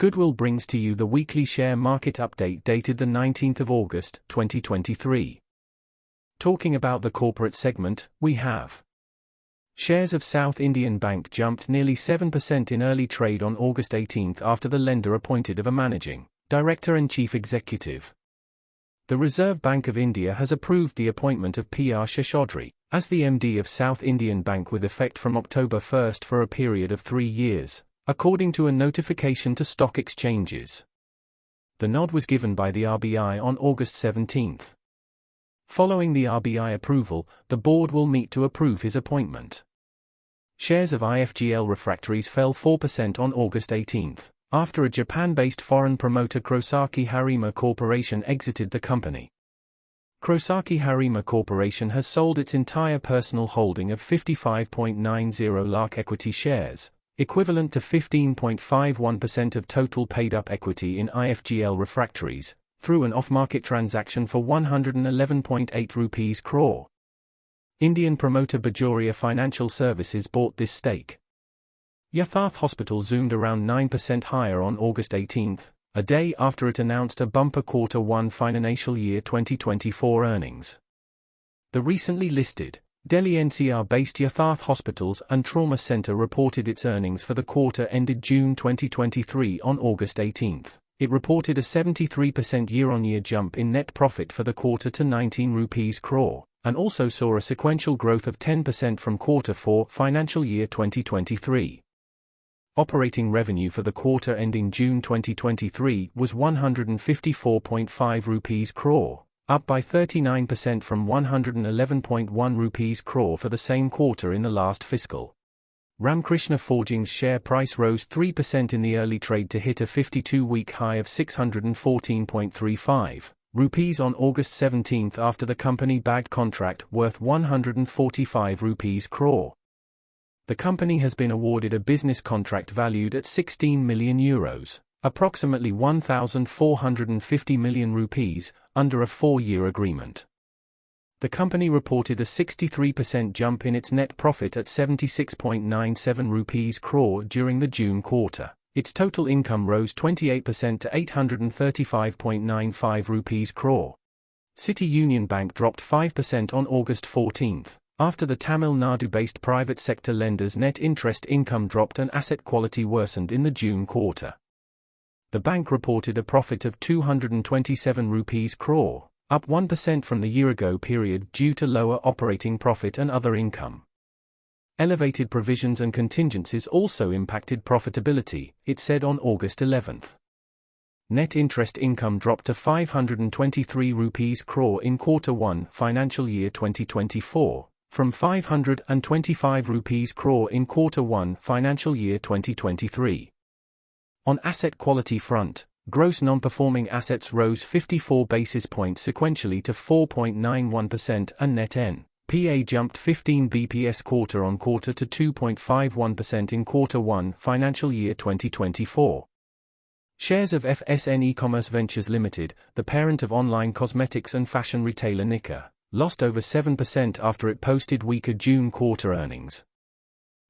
Goodwill brings to you the weekly share market update dated the 19th of August, 2023. Talking about the corporate segment, we have shares of South Indian Bank jumped nearly 7% in early trade on August 18 after the lender appointed of a managing director and chief executive. The Reserve Bank of India has approved the appointment of P.R. Seshadri as the MD of South Indian Bank with effect from October 1 for a period of 3 years, according to a notification to stock exchanges. The nod was given by the RBI on August 17. Following the RBI approval, the board will meet to approve his appointment. Shares of IFGL Refractories fell 4% on August 18, after a Japan-based foreign promoter Kosaki Harima Corporation exited the company. Kosaki Harima Corporation has sold its entire personal holding of 55.90 lakh equity shares, equivalent to 15.51% of total paid-up equity in IFGL Refractories, through an off-market transaction for 111.8 rupees crore. Indian promoter Bajoria Financial Services bought this stake. Yatharth Hospital zoomed around 9% higher on August 18, a day after it announced a bumper Q1 financial year 2024 earnings. The recently listed Delhi NCR-based Yatharth Hospitals and Trauma Centre reported its earnings for the quarter ended June 2023 on August 18. It reported a 73% year-on-year jump in net profit for the quarter to 19 rupees crore, and also saw a sequential growth of 10% from Q4 financial year 2023. Operating revenue for the quarter ending June 2023 was 154.5 rupees crore, up by 39% from 111.1 rupees crore for the same quarter in the last fiscal. Ramkrishna Forgings share price rose 3% in the early trade to hit a 52-week high of 614.35 rupees on August 17 after the company bagged contract worth 145 rupees crore. The company has been awarded a business contract valued at 16 million euros, approximately 1,450 million rupees, under a 4-year agreement. The company reported a 63% jump in its net profit at 76.97 rupees crore during the June quarter. Its total income rose 28% to 835.95 rupees crore. City Union Bank dropped 5% on August 14, after the Tamil Nadu-based private sector lender's net interest income dropped and asset quality worsened in the June quarter. The bank reported a profit of 227 rupees crore, up 1% from the year-ago period due to lower operating profit and other income. Elevated provisions and contingencies also impacted profitability, it said on August 11. Net interest income dropped to 523 rupees crore in Q1 financial year 2024, from 525 rupees crore in Q1 financial year 2023. On asset quality front, gross non-performing assets rose 54 basis points sequentially to 4.91% and net NPA jumped 15 bps quarter-on-quarter to 2.51% in Q1 financial year 2024. Shares of FSN E-Commerce Ventures Limited, the parent of online cosmetics and fashion retailer Nykaa, lost over 7% after it posted weaker June quarter earnings.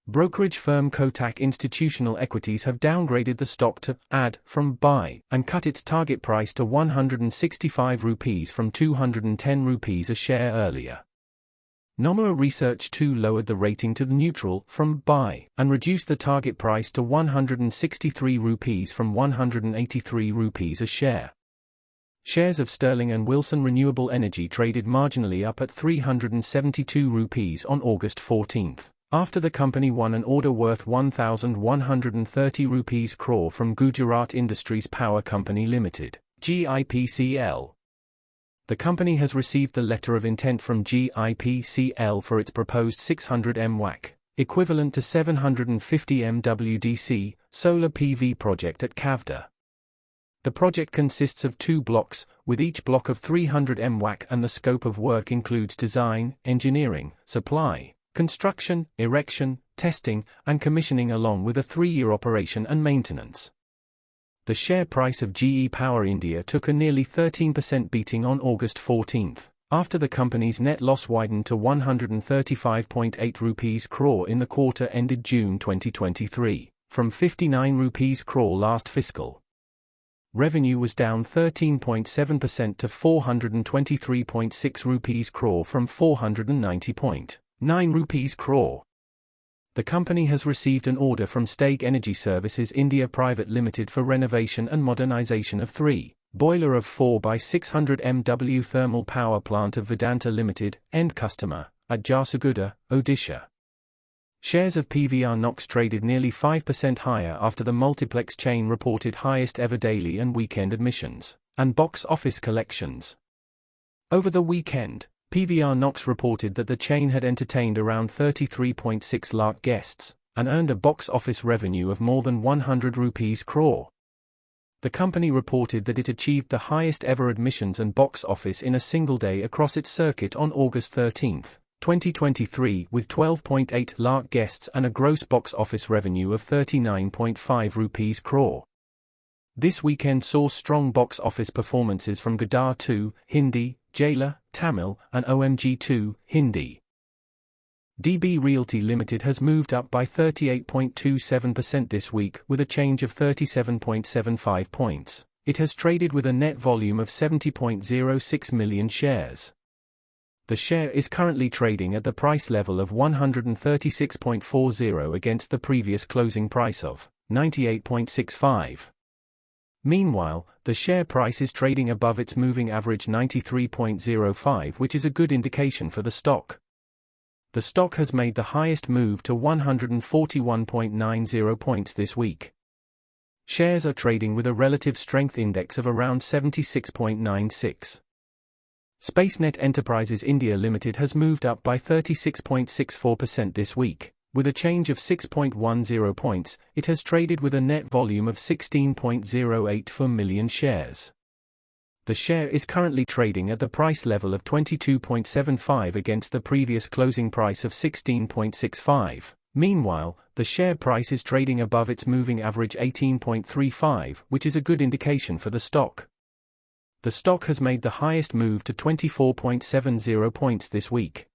Brokerage firm Kotak Institutional Equities have downgraded the stock to add from buy and cut its target price to 165 rupees from 210 rupees a share earlier. Nomura Research too lowered the rating to neutral from buy and reduced the target price to 163 rupees from 183 rupees a share. Shares of Sterling and Wilson Renewable Energy traded marginally up at 372 rupees on August 14. After the company won an order worth 1,130 rupees crore from Gujarat Industries Power Company Limited, GIPCL. The company has received the letter of intent from GIPCL for its proposed 600 MW, equivalent to 750 MWDC, solar PV project at Kavda. The project consists of 2 blocks, with each block of 300 MW, and the scope of work includes design, engineering, supply, construction, erection, testing, and commissioning along with a 3-year operation and maintenance. The share price of GE Power India took a nearly 13% beating on August 14, after the company's net loss widened to 135.8 rupees crore in the quarter ended June 2023, from 59 rupees crore last fiscal. Revenue was down 13.7% to 423.6 rupees crore from 490.9 rupees crore. The company has received an order from Stag Energy Services India Private Limited for renovation and modernization of 3 boiler of 4 by 600 MW thermal power plant of Vedanta Limited, end customer, at Jharsuguda, Odisha. Shares of PVR Nox traded nearly 5% higher after the multiplex chain reported highest ever daily and weekend admissions and box office collections. Over the weekend, PVR Nox reported that the chain had entertained around 33.6 lakh guests and earned a box office revenue of more than 100 rupees crore. The company reported that it achieved the highest ever admissions and box office in a single day across its circuit on August 13, 2023, with 12.8 lakh guests and a gross box office revenue of 39.5 rupees crore. This weekend saw strong box office performances from Gadar 2, Hindi, Jailer, Tamil, and OMG 2, Hindi. DB Realty Limited has moved up by 38.27% this week with a change of 37.75 points. It has traded with a net volume of 70.06 million shares. The share is currently trading at the price level of 136.40 against the previous closing price of 98.65. Meanwhile, the share price is trading above its moving average 93.05, which is a good indication for the stock. The stock has made the highest move to 141.90 points this week. Shares are trading with a relative strength index of around 76.96. SpaceNet Enterprises India Limited has moved up by 36.64% this week. With a change of 6.10 points, it has traded with a net volume of 16.08 million shares. The share is currently trading at the price level of 22.75 against the previous closing price of 16.65. Meanwhile, the share price is trading above its moving average 18.35, which is a good indication for the stock. The stock has made the highest move to 24.70 points this week.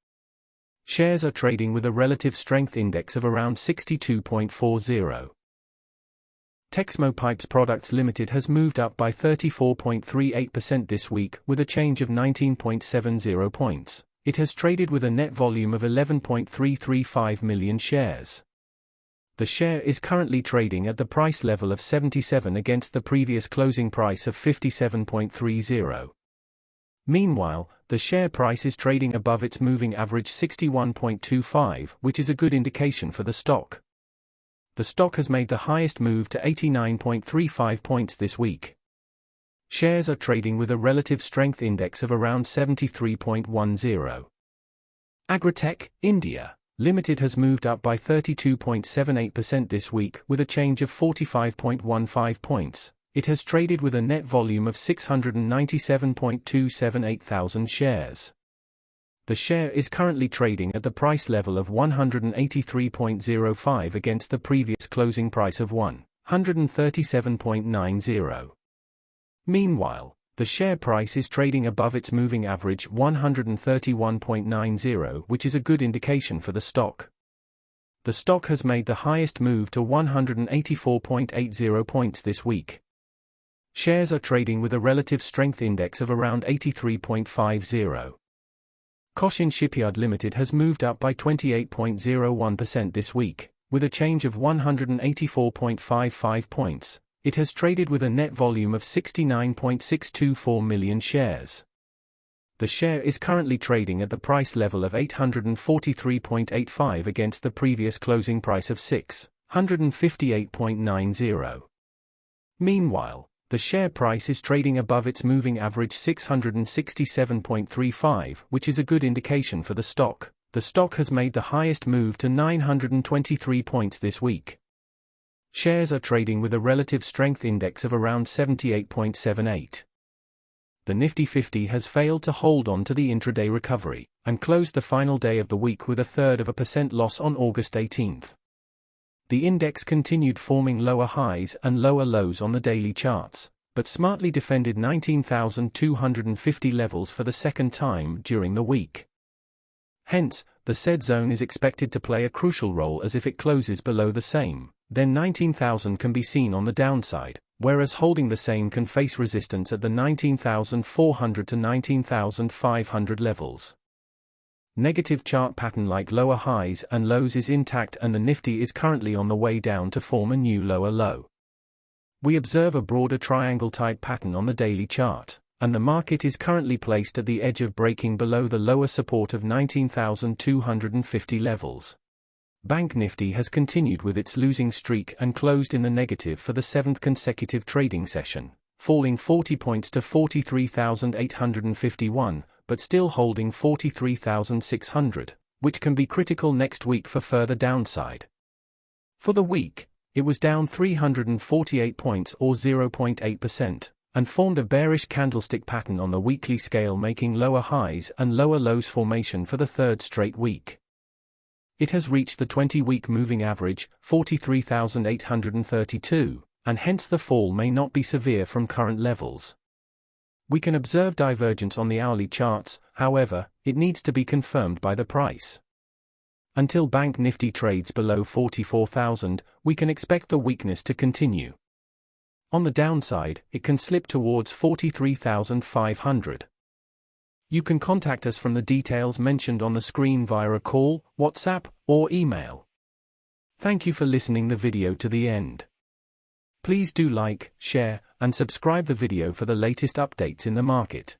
Shares are trading with a relative strength index of around 62.40. Texmo Pipes Products Limited has moved up by 34.38% this week with a change of 19.70 points. It has traded with a net volume of 11.335 million shares. The share is currently trading at the price level of 77 against the previous closing price of 57.30. Meanwhile, the share price is trading above its moving average 61.25, which is a good indication for the stock. The stock has made the highest move to 89.35 points this week. Shares are trading with a relative strength index of around 73.10. Agritech, India Limited has moved up by 32.78% this week with a change of 45.15 points. It has traded with a net volume of 697.278 thousand shares. The share is currently trading at the price level of 183.05 against the previous closing price of 137.90. Meanwhile, the share price is trading above its moving average 131.90, which is a good indication for the stock. The stock has made the highest move to 184.80 points this week. Shares are trading with a relative strength index of around 83.50. Cochin Shipyard Limited has moved up by 28.01% this week, with a change of 184.55 points. It has traded with a net volume of 69.624 million shares. The share is currently trading at the price level of 843.85 against the previous closing price of 658.90. Meanwhile, the share price is trading above its moving average 667.35, which is a good indication for the stock. The stock has made the highest move to 923 points this week. Shares are trading with a relative strength index of around 78.78. The Nifty 50 has failed to hold on to the intraday recovery, and closed the final day of the week with 0.33% loss on August 18. The index continued forming lower highs and lower lows on the daily charts, but smartly defended 19,250 levels for the second time during the week. Hence, the said zone is expected to play a crucial role, as if it closes below the same, then 19,000 can be seen on the downside, whereas holding the same can face resistance at the 19,400 to 19,500 levels. Negative chart pattern like lower highs and lows is intact, and the Nifty is currently on the way down to form a new lower low. We observe a broader triangle-type pattern on the daily chart, and the market is currently placed at the edge of breaking below the lower support of 19,250 levels. Bank Nifty has continued with its losing streak and closed in the negative for the 7th consecutive trading session, falling 40 points to 43,851, but still holding 43,600, which can be critical next week for further downside. For the week, it was down 348 points or 0.8%, and formed a bearish candlestick pattern on the weekly scale, making lower highs and lower lows formation for the third straight week. It has reached the 20-week moving average, 43,832, and hence the fall may not be severe from current levels. We can observe divergence on the hourly charts, however, it needs to be confirmed by the price. Until Bank Nifty trades below 44,000, we can expect the weakness to continue. On the downside, it can slip towards 43,500. You can contact us from the details mentioned on the screen via a call, WhatsApp, or email. Thank you for listening the video to the end. Please do like, share, and subscribe the video for the latest updates in the market.